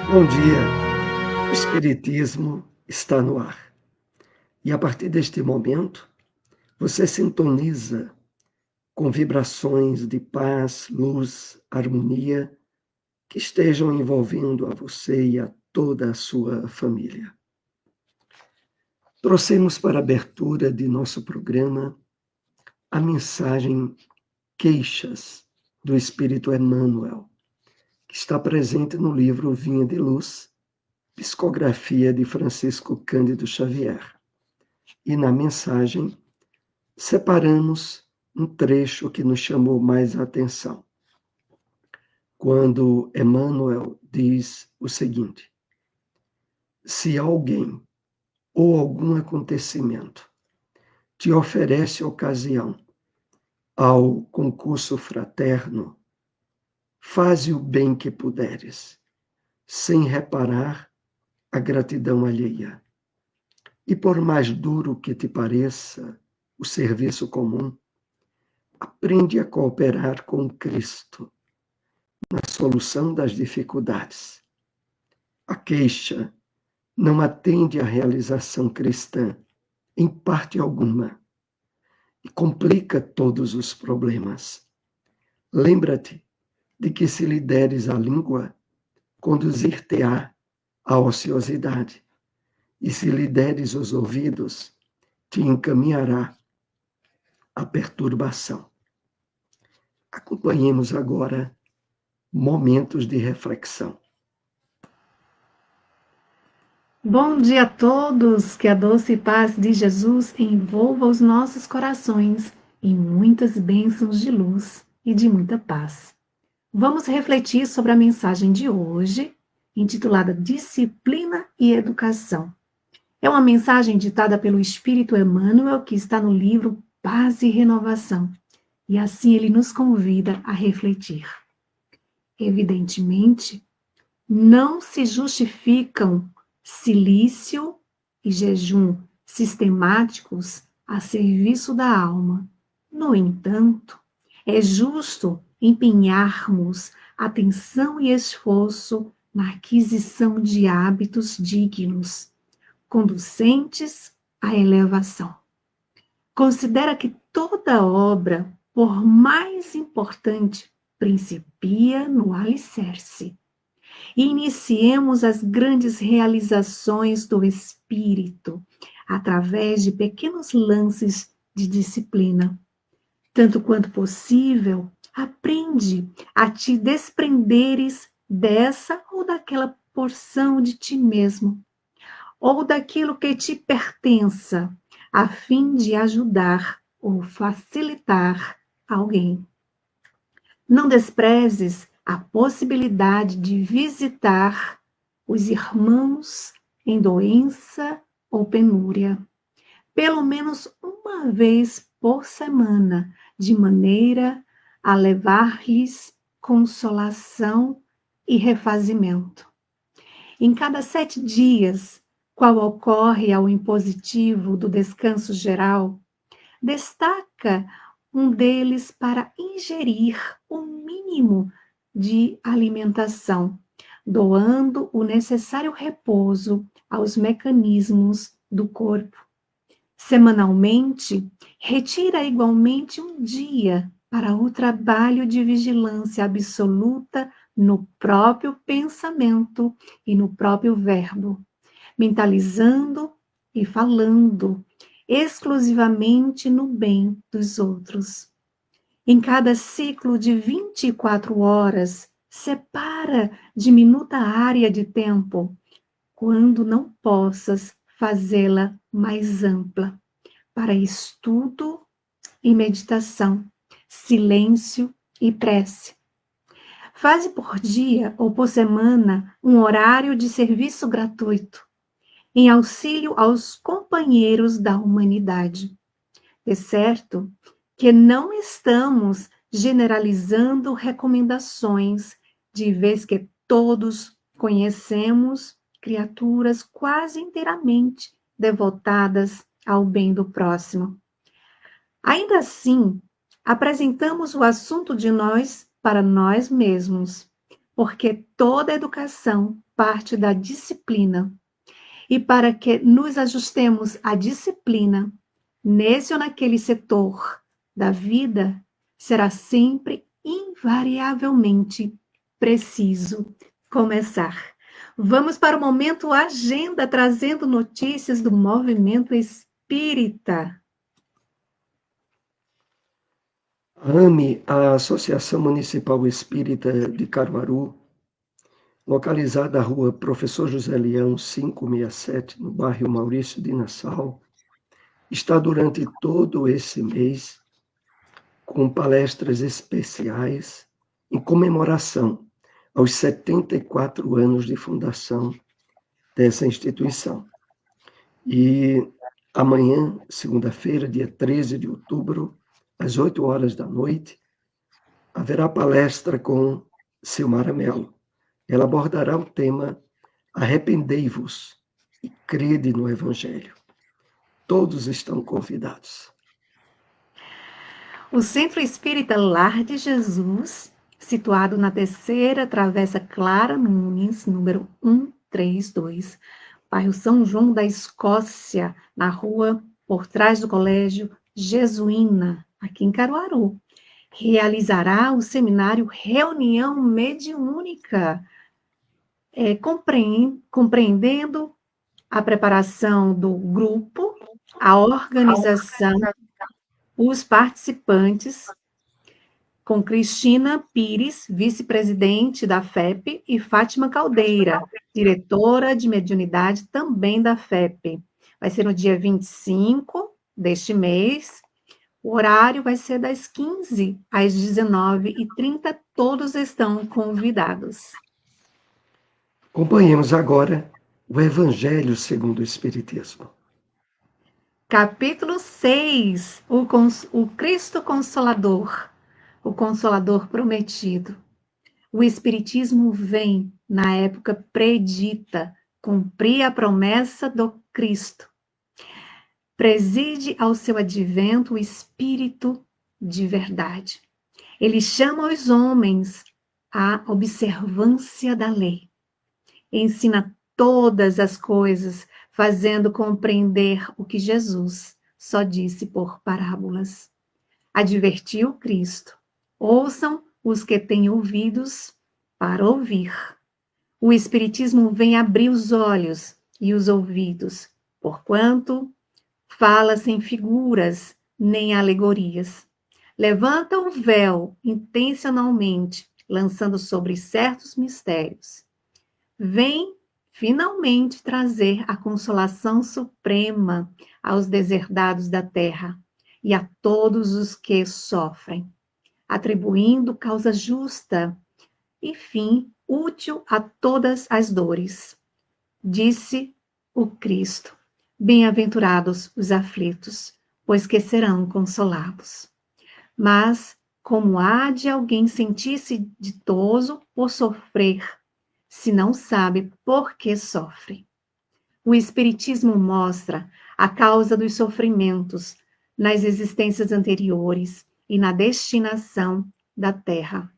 Bom dia, o Espiritismo está no ar. E a partir deste momento, você sintoniza com vibrações de paz, luz, harmonia que estejam envolvendo a você e a toda a sua família. Trouxemos para a abertura de nosso programa a mensagem Queixas do Espírito Emmanuel, que está presente no livro Vinha de Luz, psicografia de Francisco Cândido Xavier. E na mensagem, separamos um trecho que nos chamou mais a atenção. Quando Emmanuel diz o seguinte: se alguém ou algum acontecimento te oferece ocasião ao concurso fraterno, faze o bem que puderes, sem reparar a gratidão alheia. E por mais duro que te pareça o serviço comum, aprende a cooperar com Cristo na solução das dificuldades. A queixa não atende à realização cristã, em parte alguma, e complica todos os problemas. Lembra-te de que se lhe deres a língua, conduzir-te-á à ociosidade, e se lhe deres os ouvidos, te encaminhará à perturbação. Acompanhemos agora momentos de reflexão. Bom dia a todos, que a doce paz de Jesus envolva os nossos corações em muitas bênçãos de luz e de muita paz. Vamos refletir sobre a mensagem de hoje, intitulada Disciplina e Educação. É uma mensagem ditada pelo Espírito Emmanuel, que está no livro Paz e Renovação, e assim ele nos convida a refletir. Evidentemente, não se justificam silício e jejum sistemáticos a serviço da alma. No entanto, é justo empenharmos atenção e esforço na aquisição de hábitos dignos, conducentes à elevação. Considera que toda obra, por mais importante, principia no alicerce. E iniciemos as grandes realizações do espírito através de pequenos lances de disciplina. Tanto quanto possível, aprende a te desprenderes dessa ou daquela porção de ti mesmo, ou daquilo que te pertença, a fim de ajudar ou facilitar alguém. Não desprezes a possibilidade de visitar os irmãos em doença ou penúria, pelo menos uma vez por semana, de maneira a levar-lhes consolação e refazimento. Em cada 7 dias, qual ocorre ao impositivo do descanso geral, destaca um deles para ingerir o mínimo de alimentação, doando o necessário repouso aos mecanismos do corpo. Semanalmente, retira igualmente um dia para o trabalho de vigilância absoluta no próprio pensamento e no próprio verbo, mentalizando e falando exclusivamente no bem dos outros. Em cada ciclo de 24 horas, separa diminuta área de tempo, quando não possas fazê-la mais ampla, para estudo e meditação, silêncio e prece. Faze por dia ou por semana um horário de serviço gratuito, em auxílio aos companheiros da humanidade. É certo que não estamos generalizando recomendações, de vez que todos conhecemos criaturas quase inteiramente devotadas ao bem do próximo. Ainda assim, apresentamos o assunto de nós para nós mesmos, porque toda educação parte da disciplina. E para que nos ajustemos à disciplina, nesse ou naquele setor da vida, será sempre, invariavelmente, preciso começar. Vamos para o momento Agenda, trazendo notícias do movimento espírita. AME, a Associação Municipal Espírita de Caruaru, localizada na rua Professor José Leão, 567, no bairro Maurício de Nassau, está durante todo esse mês com palestras especiais em comemoração aos 74 anos de fundação dessa instituição. E amanhã, segunda-feira, dia 13 de outubro, às 8 horas da noite, haverá palestra com Silmara Mello. Ela abordará o tema Arrependei-vos e crede no Evangelho. Todos estão convidados. O Centro Espírita Lar de Jesus, situado na terceira Travessa Clara Nunes, número 132, bairro São João da Escócia, na rua por trás do Colégio Jesuína, aqui em Caruaru, realizará o seminário Reunião Mediúnica, compreendendo a preparação do grupo, a organização, os participantes, com Cristina Pires, vice-presidente da FEP, e Fátima Caldeira, diretora de mediunidade também da FEP. Vai ser no dia 25 deste mês. O horário vai ser das 15 às 19h30. Todos estão convidados. Acompanhemos agora o Evangelho segundo o Espiritismo. Capítulo 6, o Cristo Consolador, o Consolador prometido. O Espiritismo vem, na época predita, cumprir a promessa do Cristo. Preside ao seu advento o Espírito de verdade. Ele chama os homens à observância da lei. Ensina todas as coisas, fazendo compreender o que Jesus só disse por parábolas. Advertiu Cristo: ouçam os que têm ouvidos para ouvir. O Espiritismo vem abrir os olhos e os ouvidos, porquanto fala sem figuras nem alegorias. Levanta o véu intencionalmente, lançando sobre certos mistérios. Vem finalmente trazer a consolação suprema aos deserdados da terra e a todos os que sofrem, atribuindo causa justa e fim útil a todas as dores. Disse o Cristo: bem-aventurados os aflitos, pois que serão consolados. Mas como há de alguém sentir-se ditoso por sofrer, se não sabe por que sofre? O Espiritismo mostra a causa dos sofrimentos nas existências anteriores e na destinação da Terra,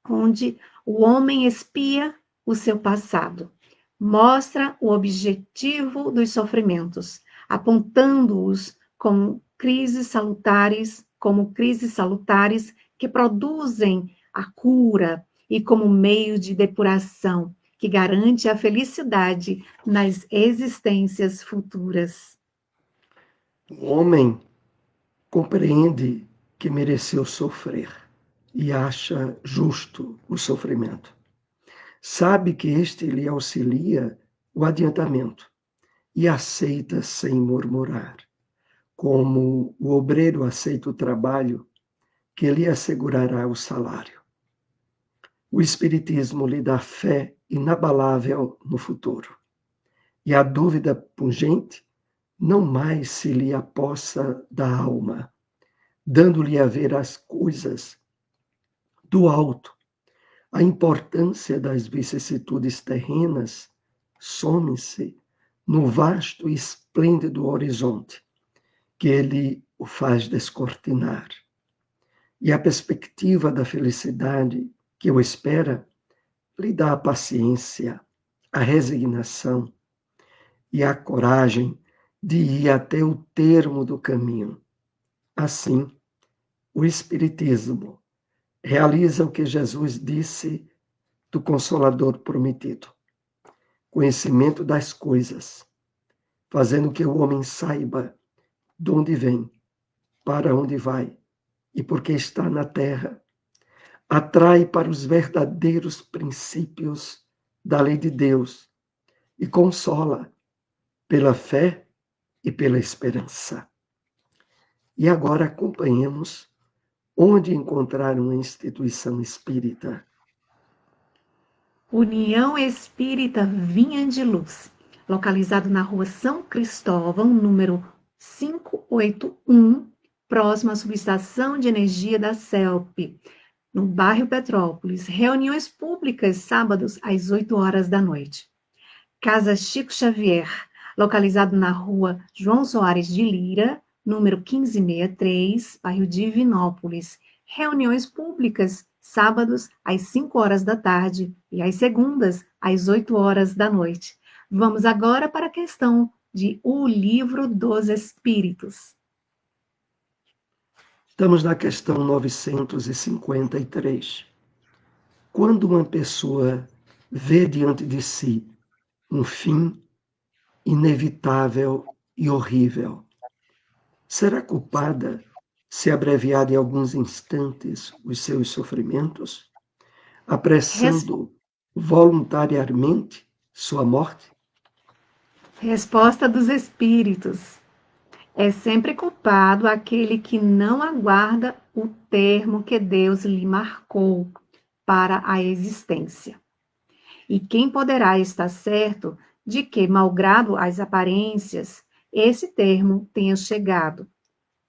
onde o homem expia o seu passado. Mostra o objetivo dos sofrimentos, apontando-os como crises salutares que produzem a cura e como meio de depuração que garante a felicidade nas existências futuras. O homem compreende que mereceu sofrer e acha justo o sofrimento. Sabe que este lhe auxilia o adiantamento e aceita sem murmurar, como o obreiro aceita o trabalho que lhe assegurará o salário. O Espiritismo lhe dá fé inabalável no futuro, e a dúvida pungente não mais se lhe apossa da alma, dando-lhe a ver as coisas do alto. A importância das vicissitudes terrenas some-se no vasto e esplêndido horizonte que ele o faz descortinar. E a perspectiva da felicidade que o espera lhe dá a paciência a resignação e a coragem de ir até o termo do caminho. Assim, o Espiritismo realiza o que Jesus disse do Consolador prometido: conhecimento das coisas, fazendo que o homem saiba de onde vem, para onde vai e por que está na terra. Atrai para os verdadeiros princípios da lei de Deus e consola pela fé e pela esperança. E agora acompanhemos onde encontrar uma instituição espírita. União Espírita Vinha de Luz, localizado na rua São Cristóvão, número 581, próximo à subestação de energia da CELP, no bairro Petrópolis. Reuniões públicas sábados às 8 horas da noite. Casa Chico Xavier, localizado na rua João Soares de Lira, número 1563, bairro Divinópolis. Reuniões públicas sábados às 5 horas da tarde e às segundas às 8 horas da noite. Vamos agora para a questão de O Livro dos Espíritos. Estamos na questão 953. Quando uma pessoa vê diante de si um fim inevitável e horrível, será culpada se abreviar em alguns instantes os seus sofrimentos, apressando voluntariamente sua morte? Resposta dos Espíritos. É sempre culpado aquele que não aguarda o termo que Deus lhe marcou para a existência. E quem poderá estar certo de que, malgrado as aparências, esse termo tenha chegado,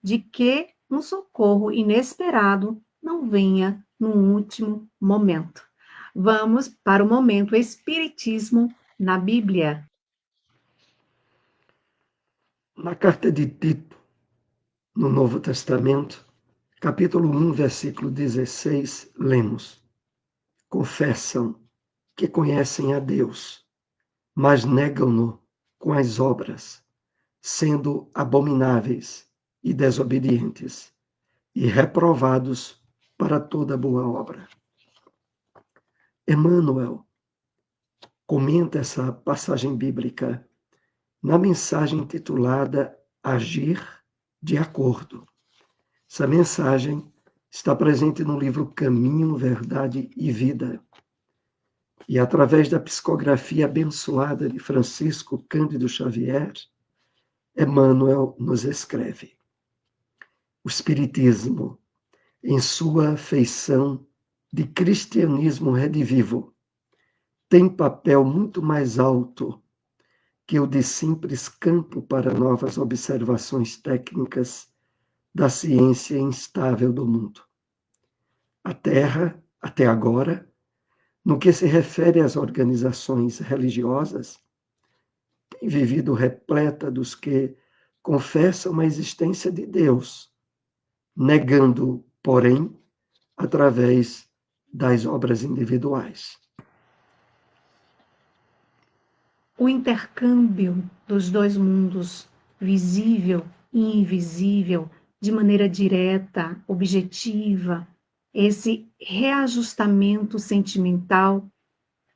de que um socorro inesperado não venha no último momento. Vamos para o momento Espiritismo na Bíblia. Na carta de Tito, no Novo Testamento, capítulo 1, versículo 16, lemos: confessam que conhecem a Deus, mas negam-no com as obras, sendo abomináveis e desobedientes, e reprovados para toda boa obra. Emmanuel comenta essa passagem bíblica na mensagem intitulada Agir de Acordo. Essa mensagem está presente no livro Caminho, Verdade e Vida. E através da psicografia abençoada de Francisco Cândido Xavier, Emmanuel nos escreve: o Espiritismo, em sua feição de cristianismo redivivo, tem papel muito mais alto que o de simples campo para novas observações técnicas da ciência instável do mundo. A Terra, até agora, no que se refere às organizações religiosas, tem vivido repleta dos que confessam a existência de Deus, negando, porém, através das obras individuais. O intercâmbio dos dois mundos, visível e invisível, de maneira direta, objetiva, esse reajustamento sentimental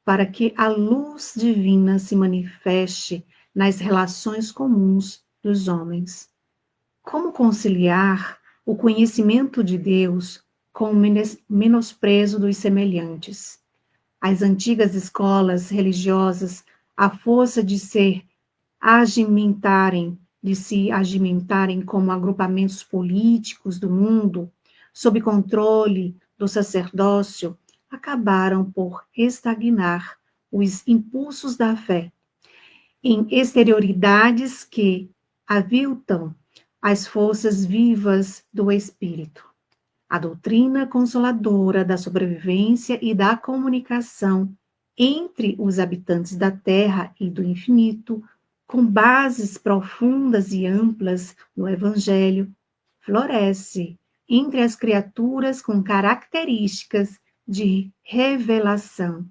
para que a luz divina se manifeste nas relações comuns dos homens. Como conciliar o conhecimento de Deus com o menosprezo dos semelhantes? As antigas escolas religiosas, à força de se agimentarem como agrupamentos políticos do mundo, sob controle do sacerdócio, acabaram por estagnar os impulsos da fé em exterioridades que aviltam as forças vivas do espírito. A doutrina consoladora da sobrevivência e da comunicação entre os habitantes da Terra e do infinito, com bases profundas e amplas no Evangelho, floresce entre as criaturas com características de revelação,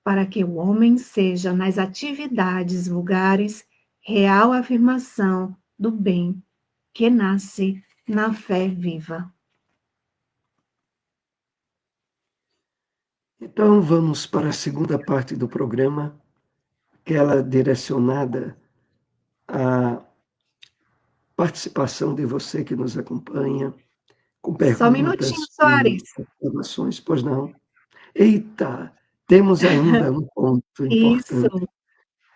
para que o homem seja, nas atividades vulgares, real afirmação do bem que nasce na fé viva. Então, vamos para a segunda parte do programa, que ela é direcionada à participação de você que nos acompanha, com Só um minutinho, perguntas, com Soares. observações, pois não? Eita, temos ainda um ponto Isso, importante,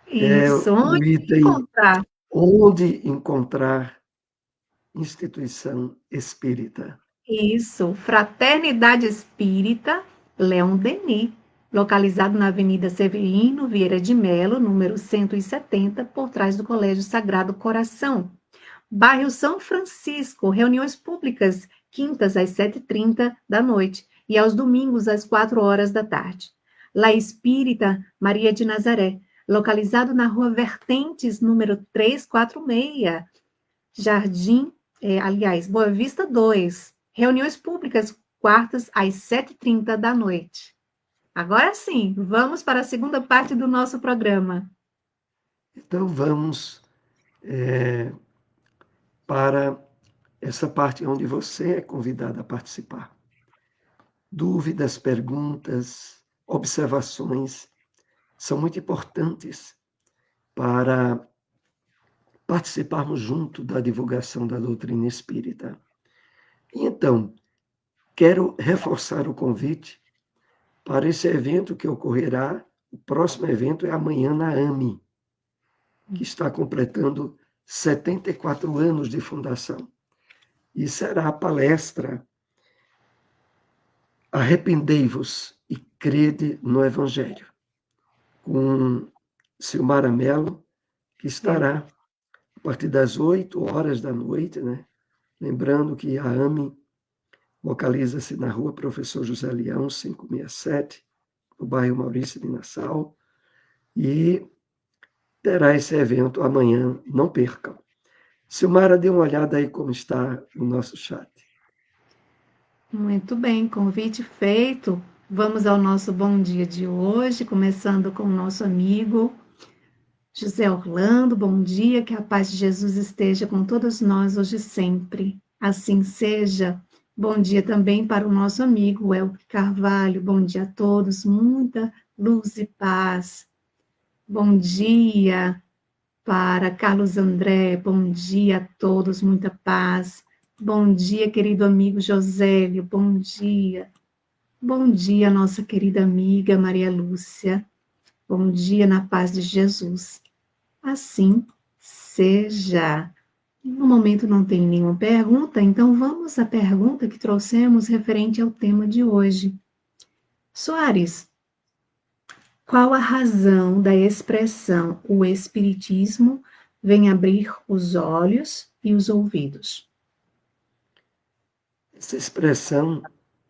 é isso. o Onde item encontrar? onde encontrar instituição espírita. Isso, Fraternidade Espírita Leon Denis, localizado na Avenida Severino Vieira de Melo, número 170, por trás do Colégio Sagrado Coração. Bairro São Francisco, reuniões públicas, quintas às 7h30 da noite e aos domingos às 4 horas da tarde. La Espírita Maria de Nazaré, localizado na Rua Vertentes, número 346, Jardim, Boa Vista 2. Reuniões públicas, quartas às 7h30 da noite. Agora sim, vamos para a segunda parte do nosso programa. Então, vamos para essa parte onde você é convidado a participar. Dúvidas, perguntas, observações são muito importantes para participarmos junto da divulgação da doutrina espírita. E então, quero reforçar o convite para esse evento que ocorrerá. O próximo evento é amanhã na AME, que está completando 74 anos de fundação. E será a palestra Arrependei-vos e crede no Evangelho, com Silmara Mello, que estará a partir das 8 horas da noite, né? Lembrando que a AME localiza-se na rua Professor José Leão, 567, no bairro Maurício de Nassau, e terá esse evento amanhã, não percam. Silmara, dê uma olhada aí como está o nosso chat. Muito bem, convite feito. Vamos ao nosso bom dia de hoje, começando com o nosso amigo José Orlando. Bom dia, que a paz de Jesus esteja com todos nós hoje e sempre. Assim seja. Bom dia também para o nosso amigo Elke Carvalho. Bom dia a todos, muita luz e paz. Bom dia para Carlos André. Bom dia a todos, muita paz. Bom dia, querido amigo Josélio. Bom dia. Bom dia, nossa querida amiga Maria Lúcia. Bom dia na paz de Jesus. Assim seja. No momento não tem nenhuma pergunta, então vamos à pergunta que trouxemos referente ao tema de hoje. Soares, qual a razão da expressão o Espiritismo vem abrir os olhos e os ouvidos? Essa expressão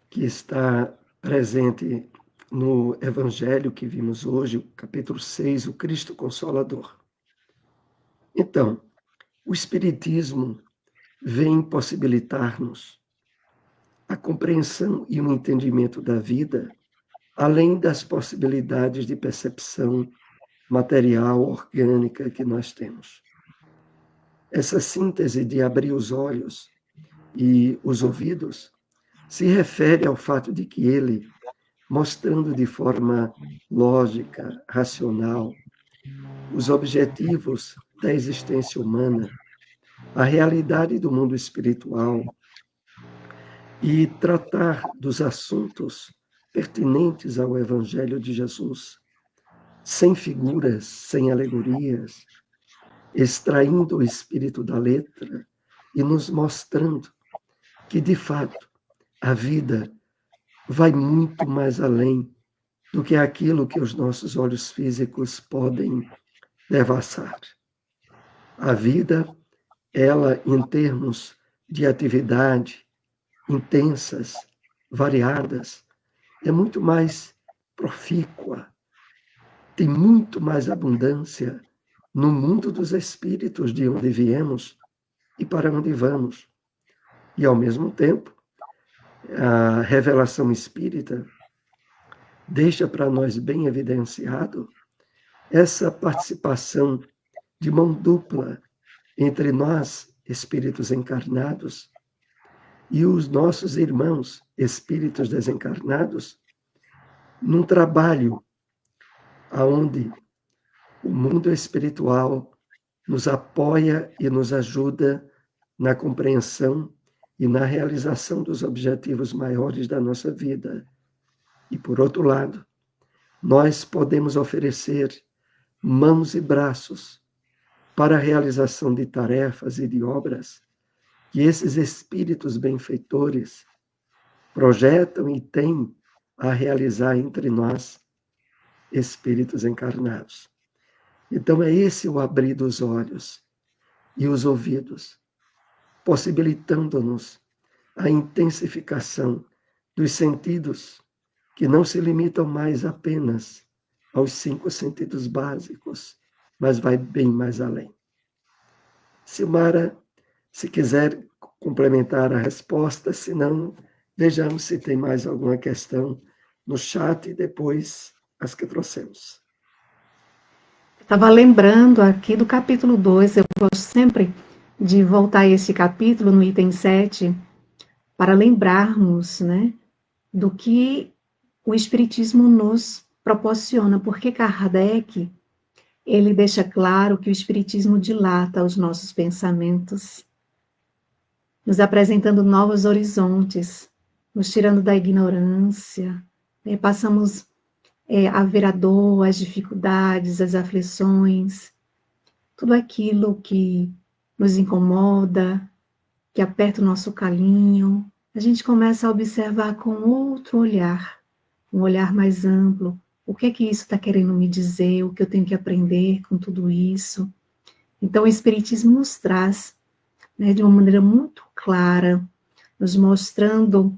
que está presente no Evangelho que vimos hoje, o capítulo 6, o Cristo Consolador. Então, o Espiritismo vem possibilitar-nos a compreensão e o entendimento da vida, além das possibilidades de percepção material, orgânica que nós temos. Essa síntese de abrir os olhos e os ouvidos se refere ao fato de que ele, mostrando de forma lógica, racional, os objetivos da existência humana, a realidade do mundo espiritual e tratar dos assuntos pertinentes ao Evangelho de Jesus, sem figuras, sem alegorias, extraindo o espírito da letra e nos mostrando que, de fato, a vida vai muito mais além do que aquilo que os nossos olhos físicos podem devassar. A vida, ela, em termos de atividade intensas, variadas, é muito mais profícua, tem muito mais abundância no mundo dos espíritos de onde viemos e para onde vamos. E, ao mesmo tempo, a revelação espírita deixa para nós bem evidenciado essa participação de mão dupla entre nós, espíritos encarnados, e os nossos irmãos, espíritos desencarnados, num trabalho aonde o mundo espiritual nos apoia e nos ajuda na compreensão e na realização dos objetivos maiores da nossa vida. E, por outro lado, nós podemos oferecer mãos e braços para a realização de tarefas e de obras que esses espíritos benfeitores projetam e têm a realizar entre nós, espíritos encarnados. Então, é esse o abrir dos olhos e os ouvidos, possibilitando-nos a intensificação dos sentidos, que não se limitam mais apenas aos 5 sentidos básicos, mas vai bem mais além. Silmara, se quiser complementar a resposta, se não, vejamos se tem mais alguma questão no chat e depois as que trouxemos. Estava lembrando aqui do capítulo 2, eu gosto sempre de voltar a esse capítulo, no item 7, para lembrarmos, né, do que o Espiritismo nos proporciona, porque Kardec, ele deixa claro que o Espiritismo dilata os nossos pensamentos, nos apresentando novos horizontes, nos tirando da ignorância, né, passamos a ver a dor, as dificuldades, as aflições, tudo aquilo que nos incomoda, que aperta o nosso calinho, a gente começa a observar com outro olhar, um olhar mais amplo. O que é que isso está querendo me dizer? O que eu tenho que aprender com tudo isso? Então, o Espiritismo nos traz, né, de uma maneira muito clara, nos mostrando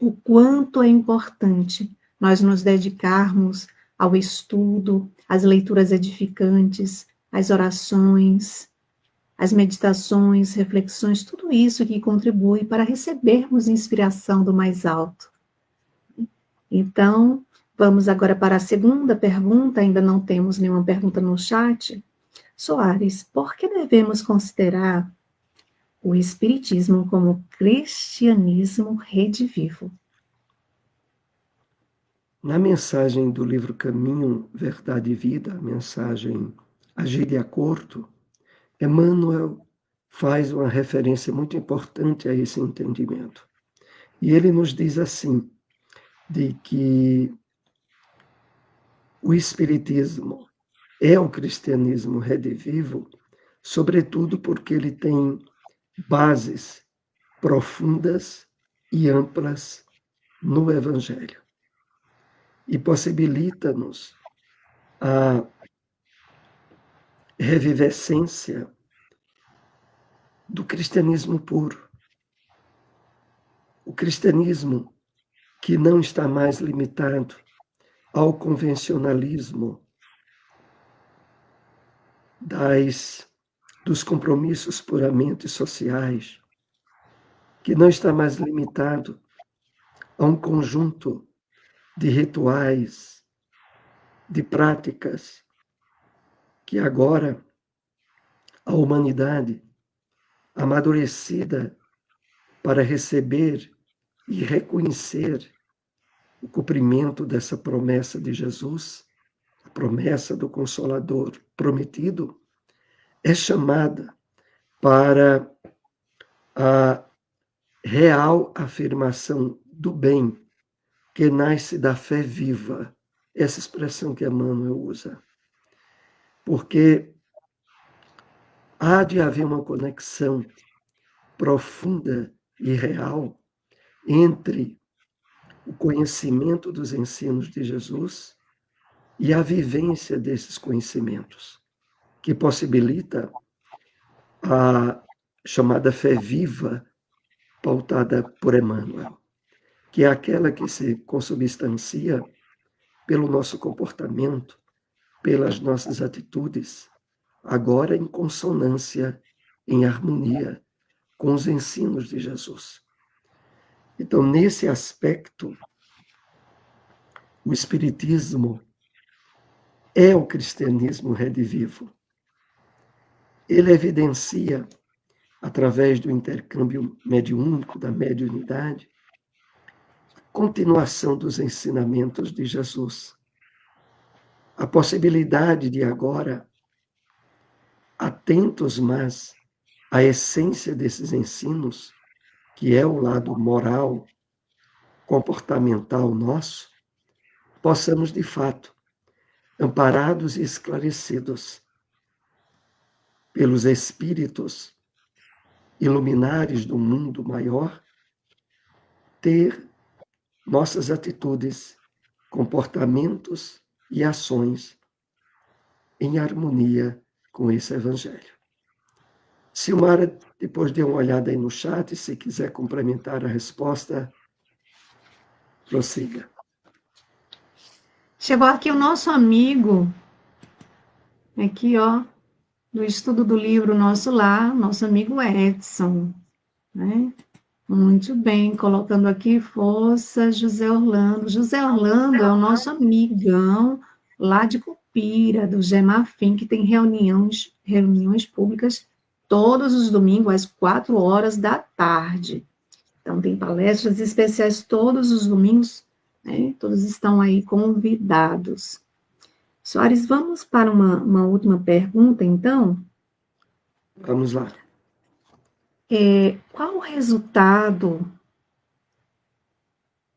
o quanto é importante nós nos dedicarmos ao estudo, às leituras edificantes, às orações, as meditações, reflexões, tudo isso que contribui para recebermos inspiração do mais alto. Então, vamos agora para a segunda pergunta, ainda não temos nenhuma pergunta no chat. Soares, por que devemos considerar o Espiritismo como cristianismo redivivo? Na mensagem do livro Caminho, Verdade e Vida, a mensagem Agir de Acordo, Emmanuel faz uma referência muito importante a esse entendimento. E ele nos diz assim, de que o Espiritismo é o cristianismo redivivo, sobretudo porque ele tem bases profundas e amplas no Evangelho. E possibilita-nos a revivescência do cristianismo puro. O cristianismo que não está mais limitado ao convencionalismo dos compromissos puramente sociais, que não está mais limitado a um conjunto de rituais, de práticas, que agora a humanidade, amadurecida para receber e reconhecer o cumprimento dessa promessa de Jesus, a promessa do Consolador prometido, é chamada para a real afirmação do bem que nasce da fé viva, essa expressão que Emmanuel usa. Porque há de haver uma conexão profunda e real entre o conhecimento dos ensinos de Jesus e a vivência desses conhecimentos, que possibilita a chamada fé viva, pautada por Emmanuel, que é aquela que se consubstancia pelo nosso comportamento, pelas nossas atitudes, agora em consonância, em harmonia com os ensinos de Jesus. Então, nesse aspecto, O Espiritismo é o cristianismo redivivo. Ele evidencia, através do intercâmbio mediúnico, da mediunidade, a continuação dos ensinamentos de Jesus. A possibilidade de agora, atentos mais à essência desses ensinos, que é o lado moral, comportamental nosso, possamos, de fato, amparados e esclarecidos pelos espíritos iluminares do mundo maior, ter nossas atitudes, comportamentos e ações em harmonia com esse Evangelho. Silmara, depois dê uma olhada aí no chat, se quiser complementar a resposta, prossiga. Chegou aqui o nosso amigo, aqui ó, do estudo do livro Nosso Lar, nosso amigo Edson, né? Muito bem, colocando aqui força, José Orlando. José Orlando é o nosso amigão lá de Cupira, do Gemafim, que tem reuniões públicas todos os domingos, às 4 horas da tarde. Então, tem palestras especiais todos os domingos, né? Todos estão aí convidados. Soares, vamos para uma última pergunta, então? Vamos lá. Qual o resultado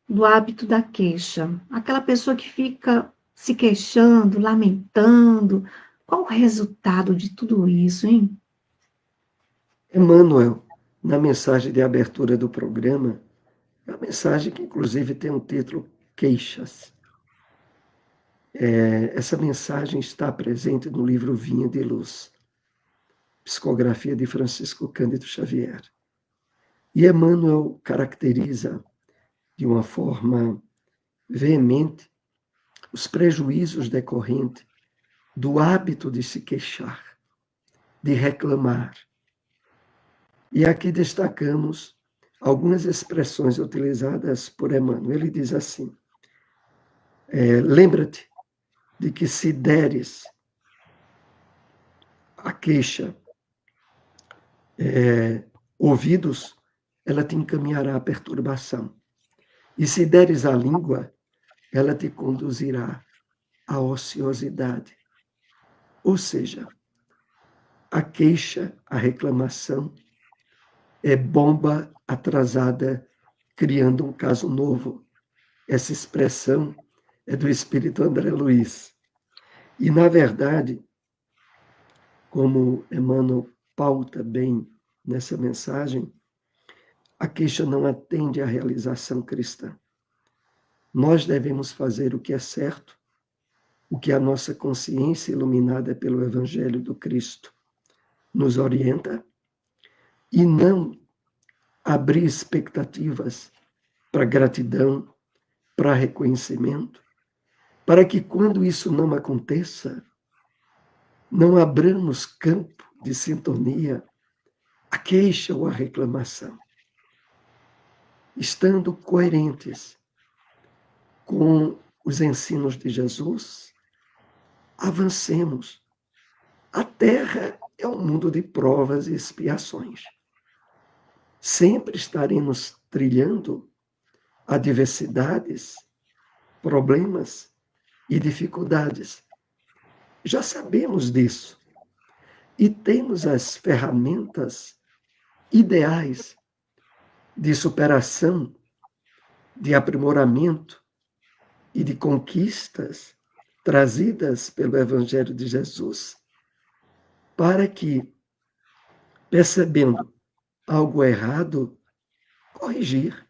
do hábito da queixa? Aquela pessoa que fica se queixando, lamentando, qual o resultado de tudo isso, hein? Emmanuel, na mensagem de abertura do programa, é uma mensagem que inclusive tem um título Queixas. Essa mensagem está presente no livro Vinha de Luz, psicografia de Francisco Cândido Xavier. E Emmanuel caracteriza de uma forma veemente os prejuízos decorrentes do hábito de se queixar, de reclamar. E aqui destacamos algumas expressões utilizadas por Emmanuel. Ele diz assim: lembra-te de que se deres a queixa ouvidos, ela te encaminhará à perturbação. E se deres a língua, ela te conduzirá à ociosidade. Ou seja, a queixa, a reclamação, é bomba atrasada criando um caso novo. Essa expressão é do espírito André Luiz. E, na verdade, como Emmanuel pauta bem nessa mensagem, a queixa não atende à realização cristã. Nós devemos fazer o que é certo, o que a nossa consciência iluminada pelo Evangelho do Cristo nos orienta, e não abrir expectativas para gratidão, para reconhecimento, para que quando isso não aconteça, não abramos campo de sintonia à queixa ou à reclamação. Estando coerentes com os ensinos de Jesus, avancemos. A Terra é um mundo de provas e expiações. Sempre estaremos trilhando adversidades, problemas e dificuldades. Já sabemos disso. E temos as ferramentas ideais de superação, de aprimoramento e de conquistas trazidas pelo Evangelho de Jesus, para que, percebendo algo errado, corrigir,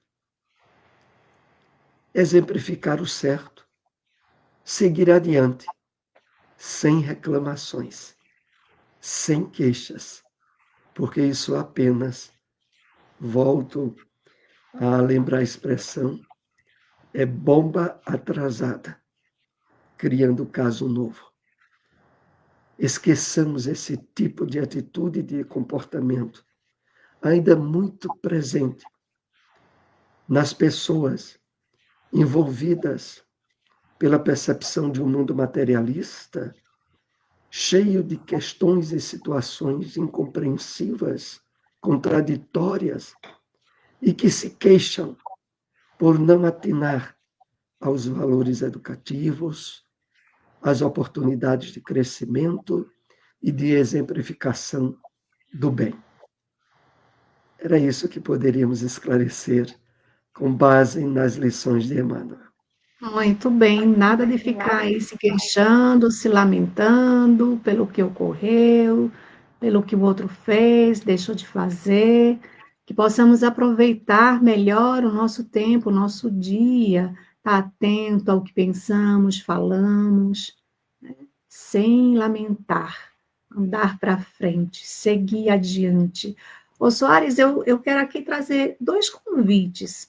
exemplificar o certo, seguir adiante, sem reclamações, sem queixas, porque isso apenas, volto a lembrar a expressão, é bomba atrasada, criando caso novo. Esqueçamos esse tipo de atitude e de comportamento, ainda muito presente nas pessoas envolvidas pela percepção de um mundo materialista, cheio de questões e situações incompreensivas, contraditórias, e que se queixam por não atinar aos valores educativos, às oportunidades de crescimento e de exemplificação do bem. Era isso que poderíamos esclarecer com base nas lições de Emmanuel. Muito bem, nada de ficar aí se queixando, se lamentando pelo que ocorreu, pelo que o outro fez, deixou de fazer, que possamos aproveitar melhor o nosso tempo, o nosso dia, estar atento ao que pensamos, falamos, né, sem lamentar, andar para frente, seguir adiante. Ô Soares, eu quero aqui trazer 2 convites.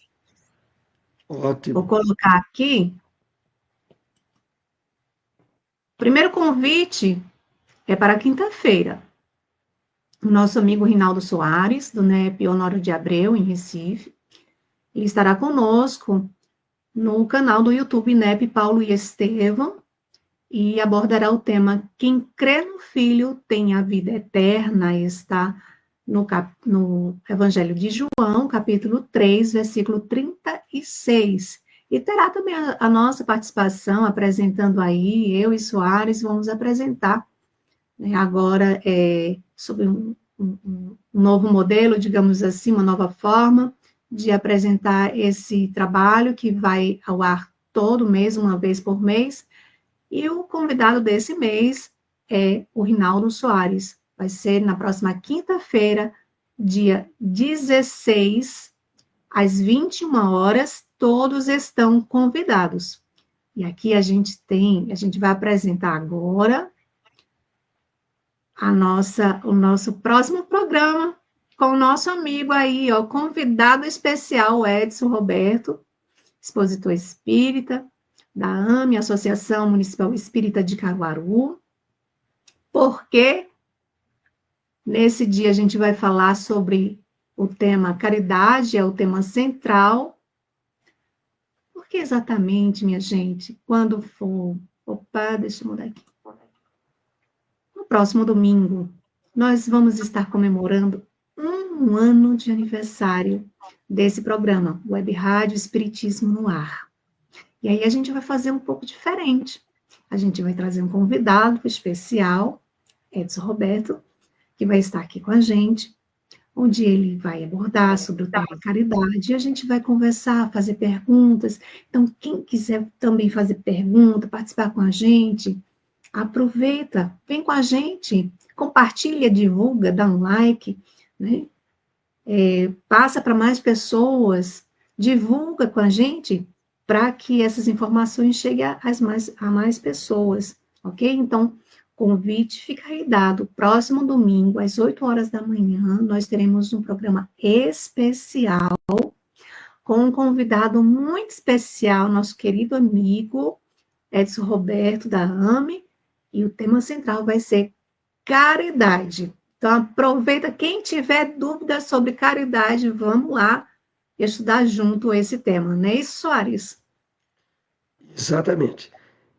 Vou Ótimo. colocar aqui. O primeiro convite é para quinta-feira. O nosso amigo Rinaldo Soares, do NEP Honório de Abreu, em Recife, ele estará conosco no canal do YouTube NEP Paulo e Estevão e abordará o tema Quem crê no Filho tem a vida eterna. Está no Evangelho de João, capítulo 3, versículo 36. E terá também a nossa participação, apresentando aí, eu e Soares, vamos apresentar, né, agora sobre um novo modelo, digamos assim, uma nova forma de apresentar esse trabalho que vai ao ar todo mês, uma vez por mês. E o convidado desse mês é o Rinaldo Soares. Vai ser na próxima quinta-feira, dia 16, às 21 horas, todos estão convidados. E aqui a gente vai apresentar agora o nosso próximo programa com o nosso amigo aí, ó, convidado especial, Edson Roberto, expositor espírita da AME, Associação Municipal Espírita de Caruaru, porque nesse dia a gente vai falar sobre o tema caridade, é o tema central. Porque exatamente, minha gente, quando for... Opa, deixa eu mudar aqui. No próximo domingo, nós vamos estar comemorando 1 ano de aniversário desse programa, Web Rádio Espiritismo no Ar. E aí a gente vai fazer um pouco diferente. A gente vai trazer um convidado especial, Edson Roberto, que vai estar aqui com a gente, onde ele vai abordar sobre o tema caridade, e a gente vai conversar, fazer perguntas. Então, quem quiser também fazer pergunta, participar com a gente, aproveita, vem com a gente, compartilha, divulga, dá um like, né? Passa para mais pessoas, divulga com a gente, para que essas informações cheguem a mais pessoas, ok? Então, convite fica aí dado. Próximo domingo, às 8 horas da manhã, nós teremos um programa especial com um convidado muito especial, nosso querido amigo Edson Roberto, da AME, e o tema central vai ser caridade. Então, aproveita, quem tiver dúvidas sobre caridade, vamos lá estudar junto esse tema, não é isso, Soares? Exatamente.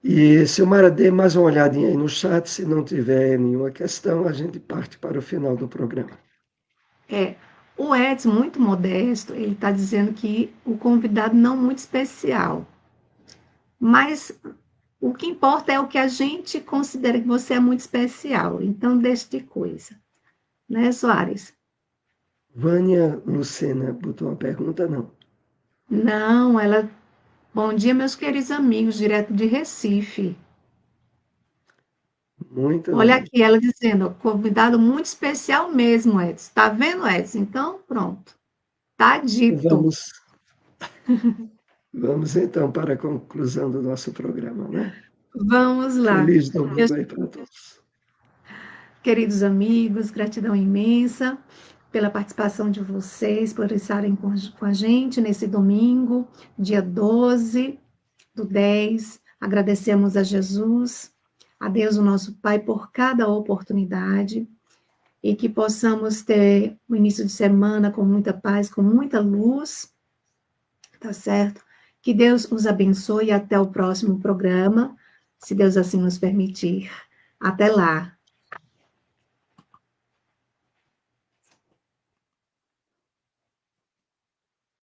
E, Silmara, dê mais uma olhadinha aí no chat. Se não tiver nenhuma questão, a gente parte para o final do programa. O Edson, muito modesto, ele está dizendo que o convidado não muito especial. Mas o que importa é o que a gente considera que você é muito especial. Então, deixe de coisa. Né, Soares? Vânia Lucena botou uma pergunta, não. Não, ela... Bom dia, meus queridos amigos, direto de Recife. Muito Olha bem. aqui, ela dizendo, convidado muito especial mesmo, Edson. Tá vendo, Edson? Então, pronto. Tá dito. Vamos então para a conclusão do nosso programa, né? Vamos lá. Feliz Meus domingo aí para todos. queridos amigos, gratidão imensa pela participação de vocês, por estarem com a gente nesse domingo, dia 12/10. Agradecemos a Jesus, a Deus, o nosso Pai, por cada oportunidade e que possamos ter o início de semana com muita paz, com muita luz, tá certo? Que Deus os abençoe e até o próximo programa, se Deus assim nos permitir. Até lá.